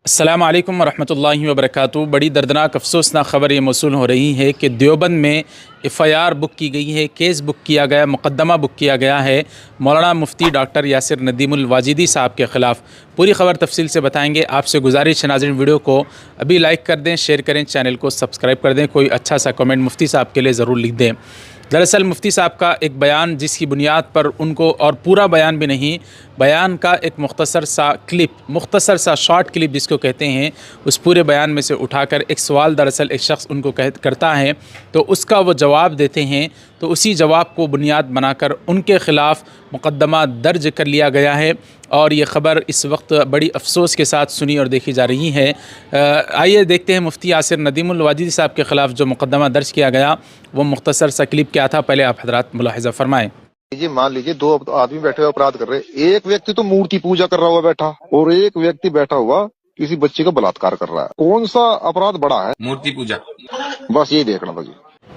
अस्सलामु अलैकुम वरहमतुल्लाहि वबरकातुहू। बड़ी दर्दनाक अफसोसनाक ख़बर ये मौसूल हो रही है कि देवबंद में एफ़आईआर बुक की गई है, केस बुक किया गया, मुकदमा बुक किया गया है मौलाना मुफ्ती डॉक्टर यासिर नदीमुल वाजिदी साहब के ख़िलाफ़। पूरी ख़बर तफसील से बताएंगे। आपसे गुजारिश है नाज़रीन, वीडियो को अभी लाइक कर दें, शेयर करें, चैनल को सब्सक्राइब कर दें, कोई अच्छा सा कमेंट मुफ्ती साहब के लिए ज़रूर लिख दें। दरअसल मुफ्ती साहब का एक बयान, जिसकी बुनियाद पर उनको, और पूरा बयान भी नहीं, बयान का एक मुख्तसर सा क्लिप, मुख्तसर सा शॉर्ट क्लिप जिसको कहते हैं, उस पूरे बयान में से उठाकर एक सवाल दरअसल एक शख्स उनको करता है, तो उसका वो जवाब देते हैं। तो उसी जवाब को बुनियाद बनाकर उनके ख़िलाफ़ मुकदमा दर्ज कर लिया गया है और ये ख़बर इस वक्त बड़ी अफसोस के साथ सुनी और देखी जा रही है। आइए देखते हैं मुफ्ती यासिर नदीमुल वाजिदी साहब के ख़िलाफ़ जो मुकदमा दर्ज किया गया, वो मुख्तसर सा क्लिप क्या था, पहले आप हज़रात मुलाहिज़ा फरमाएँ। ये मान लीजिए दो आदमी बैठे हुए अपराध कर रहे हैं। एक व्यक्ति तो मूर्ति पूजा कर रहा हुआ बैठा और एक व्यक्ति बैठा हुआ किसी बच्चे का बलात्कार कर रहा है। कौन सा अपराध बड़ा है? मूर्ति पूजा। बस ये देखना था जी।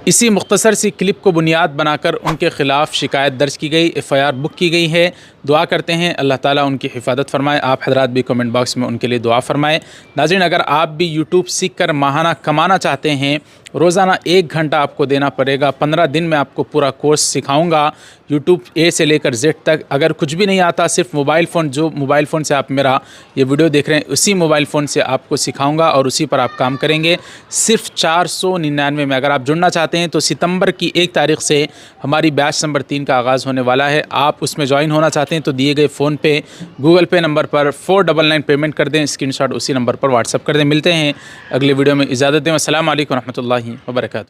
इसी मुख्तसर सी क्लिप को बुनियाद बनाकर उनके ख़िलाफ़ शिकायत दर्ज की गई, एफ़आईआर बुक की गई है। दुआ करते हैं अल्लाह ताला उनकी हिफाजत फरमाए। आप हज़रात भी कमेंट बॉक्स में उनके लिए दुआ फरमाएँ। नाज़रीन, अगर आप भी यूट्यूब सीख कर माहाना कमाना चाहते हैं, रोज़ाना 1 घंटा आपको देना पड़ेगा। 15 दिन में आपको पूरा कोर्स सिखाऊंगा, यूट्यूब ए से लेकर जेड तक। अगर कुछ भी नहीं आता, सिर्फ मोबाइल फ़ोन, जो मोबाइल फ़ोन से आप मेरा ये वीडियो देख रहे हैं, उसी मोबाइल फ़ोन से आपको सिखाऊंगा और उसी पर आप काम करेंगे। सिर्फ 499 में अगर आप जुड़ना चाहते हैं तो सितंबर की 1 तारीख से हमारी बैच नंबर 3 का आगाज़ होने वाला है। आप उसमें ज्वाइन होना चाहते हैं तो दिए गए फ़ोन पे, गूगल पे नंबर पर 499 पेमेंट कर दें, स्क्रीनशॉट उसी नंबर पर व्हाट्सअप कर दें। मिलते हैं अगले वीडियो में, इजाज़त दें। अस्सलामु अलैकुम रहमतुल्लाहि व बरकातुहू।